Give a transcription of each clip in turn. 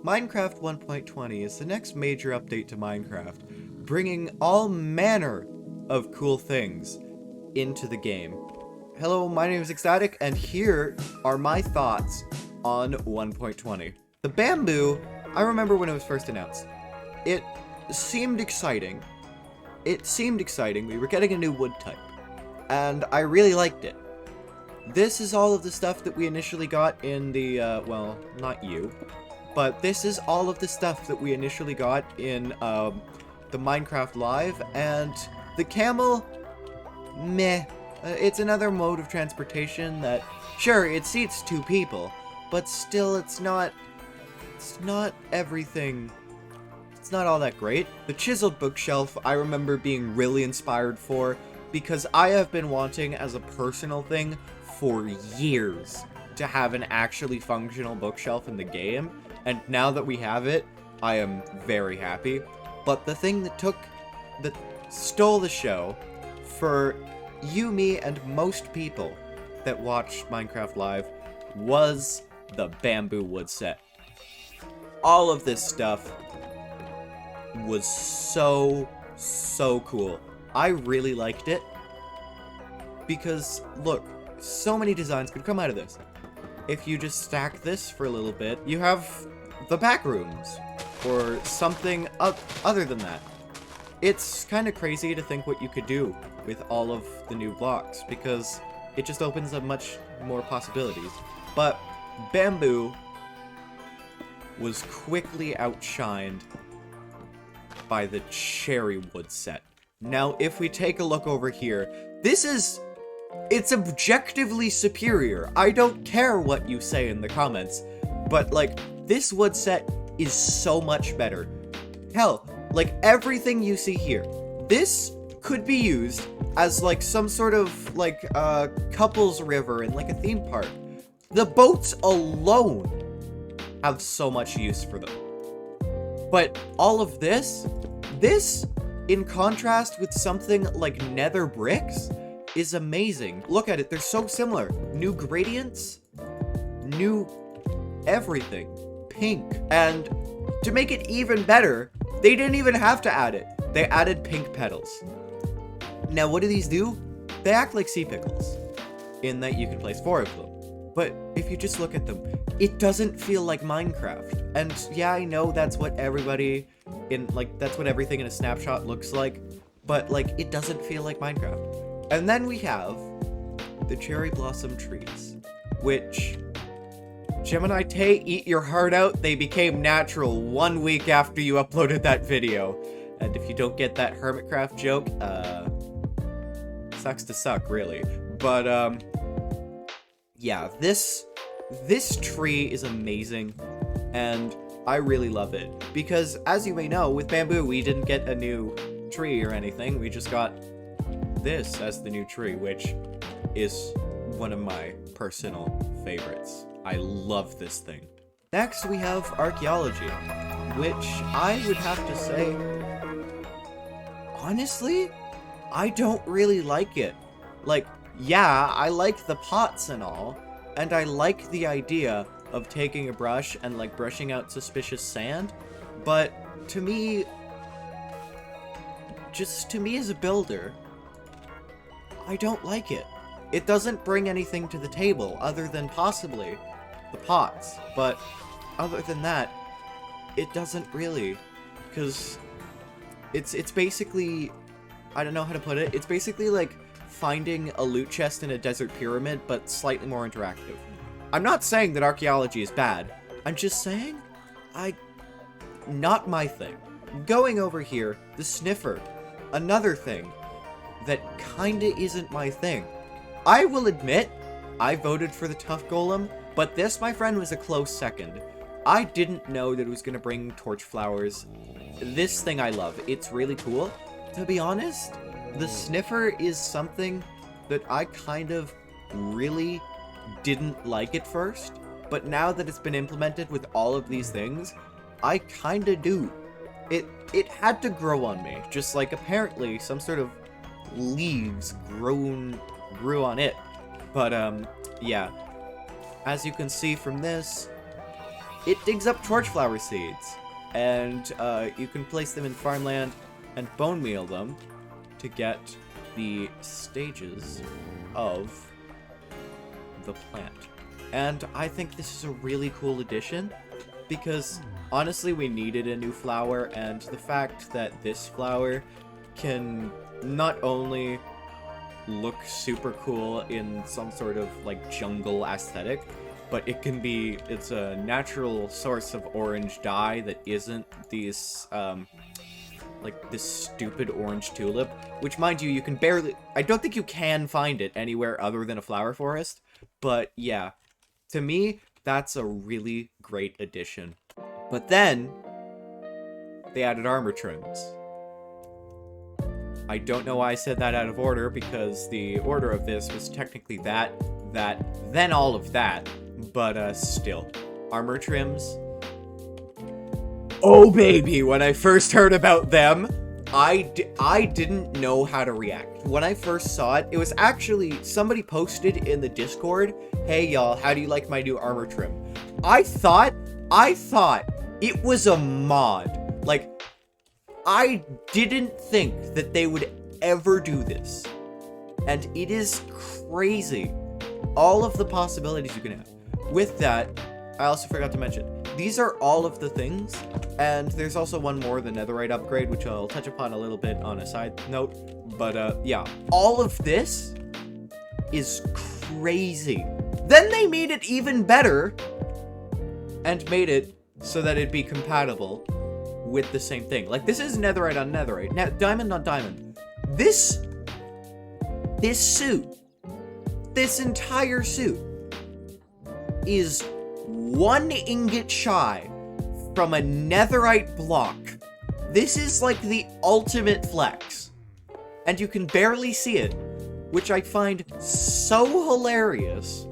Minecraft 1.20 is the next major update to Minecraft, bringing all manner of cool things into the game. Hello, my name is Ecstatic, and here are my thoughts on 1.20. The bamboo, I remember when it was first announced. It seemed exciting. We were getting a new wood type, and I really liked it. This is all of the stuff that we initially got in the, well, not you, but this is all of the stuff that we initially got in, the Minecraft Live, and the camel, meh. It's another mode of transportation that, sure, it seats 2 people, but still it's not everything. It's not all that great. The chiseled bookshelf, I remember being really inspired for, because I have been wanting, as a personal thing, for years to have an actually functional bookshelf in the game, and now that we have it, I am very happy. But the thing that stole the show for you, me, and most people that watched Minecraft Live was the bamboo wood set. All of this stuff was so cool. I really liked it because, look, so many designs could come out of this. If you just stack this for a little bit, you have the back rooms, or something other than that. It's kind of crazy to think what you could do with all of the new blocks, because it just opens up much more possibilities. But bamboo was quickly outshined by the cherry wood set. Now, if we take a look over here, it's objectively superior. I don't care what you say in the comments, but, like, this wood set is so much better. Hell, like, everything you see here, this could be used as, like, some sort of, like, couples river in, like, a theme park. The boats alone have so much use for them. But all of this, in contrast with something like nether bricks, is amazing. Look at it, they're so similar. New gradients, new everything, pink. And to make it even better, they didn't even have to add it. They added pink petals. Now, what do these do? They act like sea pickles, in that you can place 4 of them. But if you just look at them, it doesn't feel like Minecraft. And yeah, I know that's what everybody that's what everything in a snapshot looks like, but, like, it doesn't feel like Minecraft. And then we have the cherry blossom trees, which, Gemini Tay, eat your heart out, they became natural 1 week after you uploaded that video. And if you don't get that Hermitcraft joke, sucks to suck, really. But, yeah, this tree is amazing, and I really love it. Because, as you may know, with bamboo, we didn't get a new tree or anything, we just got this as the new tree, which is one of my personal favorites. I love this thing. Next, we have archaeology, which I would have to say, honestly, I don't really like it. Like, yeah, I like the pots and all, and I like the idea of taking a brush and, like, brushing out suspicious sand, but to me as a builder, I don't like it. It doesn't bring anything to the table other than possibly the pots, but other than that, it doesn't really, because it's basically, I don't know how to put it, it's basically like finding a loot chest in a desert pyramid, but slightly more interactive. I'm not saying that archaeology is bad, I'm just saying, not my thing. Going over here, the sniffer, another thing that kinda isn't my thing. I will admit, I voted for the tough golem, but this, my friend, was a close second. I didn't know that it was gonna bring torch flowers. This thing I love, it's really cool. To be honest, the sniffer is something that I kind of really didn't like at first, but now that it's been implemented with all of these things, I kinda do. It had to grow on me, just like apparently some sort of leaves grew on it. But, yeah. As you can see from this, it digs up torchflower seeds, and you can place them in farmland and bone meal them to get the stages of the plant. And I think this is a really cool addition, because honestly we needed a new flower, and the fact that this flower can not only look super cool in some sort of like jungle aesthetic, but it's a natural source of orange dye that isn't these like this stupid orange tulip, which, mind you, I don't think you can find it anywhere other than a flower forest, but yeah, to me, that's a really great addition. But then, they added armor trims. I don't know why I said that out of order, because the order of this was technically that, then all of that, but still. Armor trims. Oh baby, when I first heard about them, I didn't know how to react. When I first saw it, it was actually, somebody posted in the Discord, hey y'all, how do you like my new armor trim? I thought it was a mod. Like, I didn't think that they would ever do this. And it is crazy. All of the possibilities you can have. With that, I also forgot to mention, these are all of the things, and there's also one more, the netherite upgrade, which I'll touch upon a little bit on a side note. But yeah, all of this is crazy. Then they made it even better and made it so that it'd be compatible with the same thing. Like, this is netherite on netherite, diamond on diamond. This suit, this entire suit is 1 ingot shy from a netherite block. This is like the ultimate flex. And you can barely see it, which I find so hilarious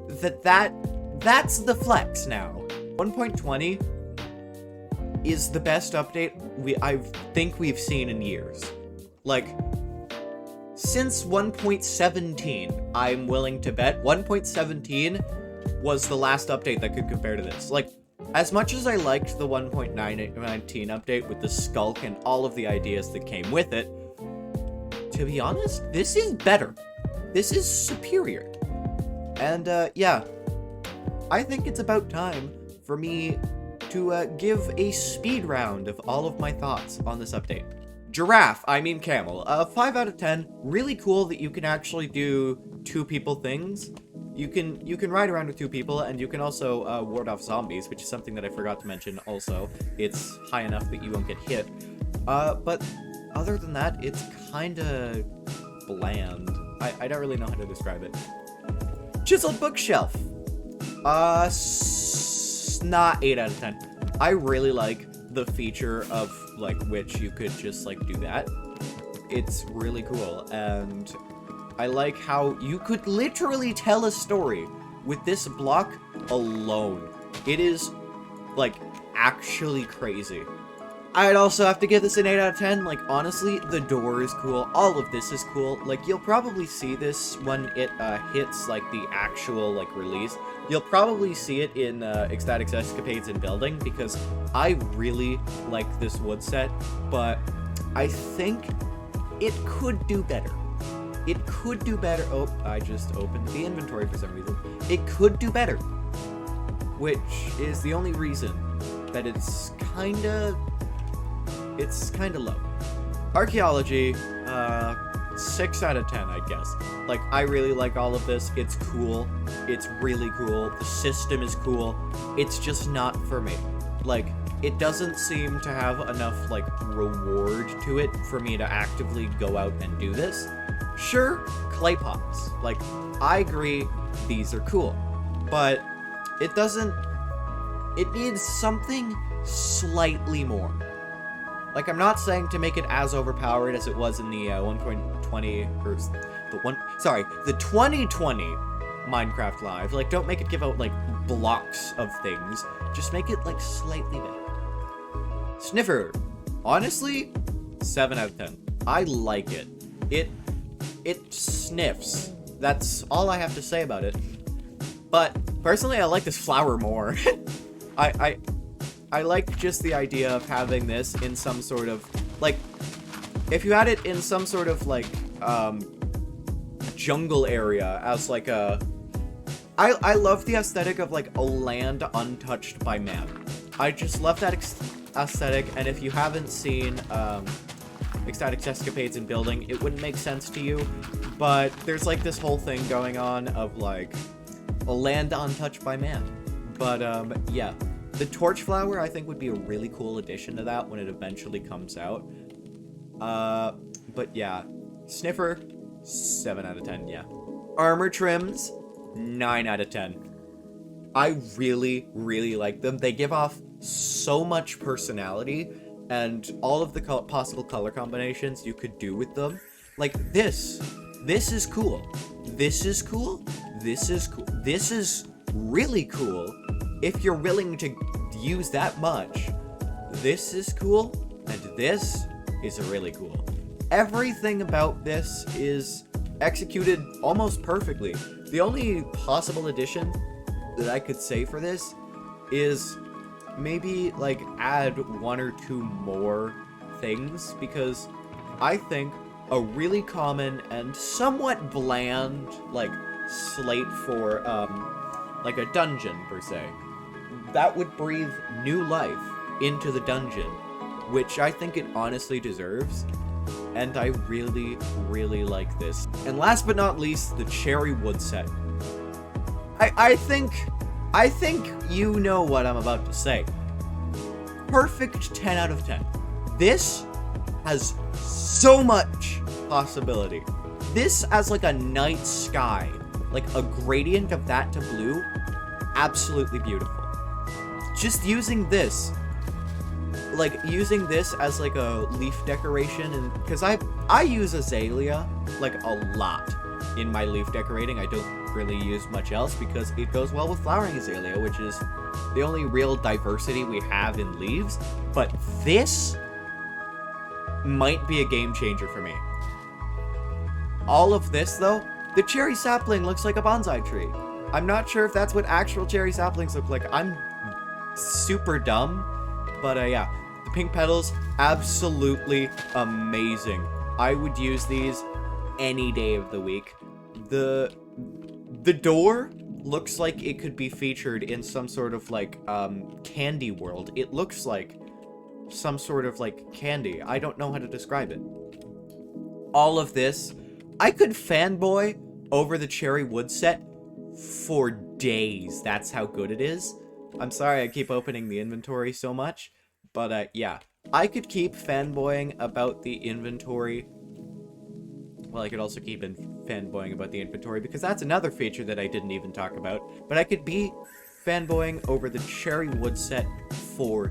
that's the flex now. 1.20 is the best update I think we've seen in years. Like, since 1.17, I'm willing to bet 1.17 was the last update that could compare to this. Like, as much as I liked the 1.19 update with the skulk and all of the ideas that came with it, to be honest, this is better. This is superior. And, yeah, I think it's about time for me to give a speed round of all of my thoughts on this update. Camel. 5 out of 10. Really cool that you can actually do 2 people things. You can ride around with 2 people, and you can also ward off zombies, which is something that I forgot to mention also. It's high enough that you won't get hit. But other than that, it's kinda bland. I don't really know how to describe it. Chiseled bookshelf. Not 8 out of 10. I really like the feature of, like, which you could just, like, do that. It's really cool, and I like how you could literally tell a story with this block alone. It is, like, actually crazy. I'd also have to give this an 8 out of 10. Like, honestly, the door is cool. All of this is cool. Like, you'll probably see this when it hits, like, the actual, like, release. You'll probably see it in Ecstatic's Escapades in Building, because I really like this wood set, but I think it could do better. It could do better. Oh, I just opened the inventory for some reason. It could do better, which is the only reason that it's kinda low. Archaeology, 6 out of 10, I guess. Like, I really like all of this. It's cool. It's really cool. The system is cool. It's just not for me. Like, it doesn't seem to have enough, like, reward to it for me to actively go out and do this. Sure, clay pots. Like, I agree, these are cool. But it needs something slightly more. Like, I'm not saying to make it as overpowered as it was in the 1.20, or the 2020 Minecraft Live. Like, don't make it give out, like, blocks of things. Just make it, like, slightly better. Sniffer. Honestly, 7 out of 10. I like it. It sniffs. That's all I have to say about it. But, personally, I like this flower more. I I like just the idea of having this in some sort of, like, if you had it in some sort of, like, jungle area as, like, a... I love the aesthetic of, like, a land untouched by man. I just love that aesthetic, and if you haven't seen, Ecstatic Escapades in Building, it wouldn't make sense to you, but there's, like, this whole thing going on of, like, a land untouched by man. But, yeah. The Torch Flower, I think, would be a really cool addition to that when it eventually comes out. But yeah. Sniffer, 7 out of 10, yeah. Armor Trims, 9 out of 10. I really, really like them. They give off so much personality, and all of the possible color combinations you could do with them. Like, this is cool. This is cool. This is cool. This is really cool. If you're willing to use that much, this is cool, and this is really cool. Everything about this is executed almost perfectly. The only possible addition that I could say for this is maybe, like, add 1 or 2 more things, because I think a really common and somewhat bland, like, slate for, like a dungeon, per se, that would breathe new life into the dungeon, which I think it honestly deserves, and I really, really like this. And last but not least, the Cherry Wood set. I think you know what I'm about to say. Perfect 10 out of 10. This has so much possibility. This as like a night sky, like a gradient of that to blue, absolutely beautiful. Just using this, like using this as like a leaf decoration, and because I use azalea like a lot in my leaf decorating. I don't really use much else because it goes well with flowering azalea, which is the only real diversity we have in leaves. But this might be a game changer for me. All of this though, the cherry sapling looks like a bonsai tree. I'm not sure if that's what actual cherry saplings look like. I'm super dumb, but yeah, the pink petals, absolutely amazing. I would use these any day of the week. The door looks like it could be featured in some sort of like candy world. It looks like some sort of like candy. I don't know how to describe it. All of this, I could fanboy over the Cherry Wood set for days. That's how good it is. I'm sorry I keep opening the inventory so much, but yeah, I could keep fanboying about the inventory. Well, I could also keep fanboying about the inventory because that's another feature that I didn't even talk about. But I could be fanboying over the Cherry Wood set for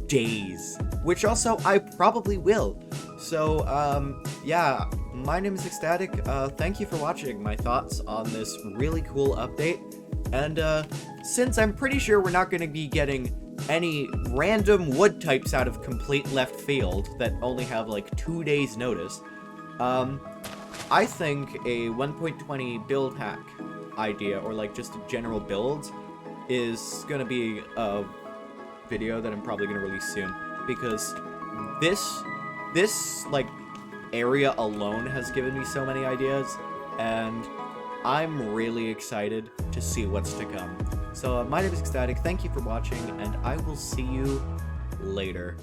days, which also I probably will. So, yeah, my name is Ecstatic. Thank you for watching my thoughts on this really cool update. And, since I'm pretty sure we're not going to be getting any random wood types out of complete left field that only have, like, 2 days notice, I think a 1.20 build hack idea, or, like, just a general build, is going to be a video that I'm probably going to release soon, because this, like, area alone has given me so many ideas, and I'm really excited to see what's to come. So, my name is Ecstatic, thank you for watching, and I will see you later.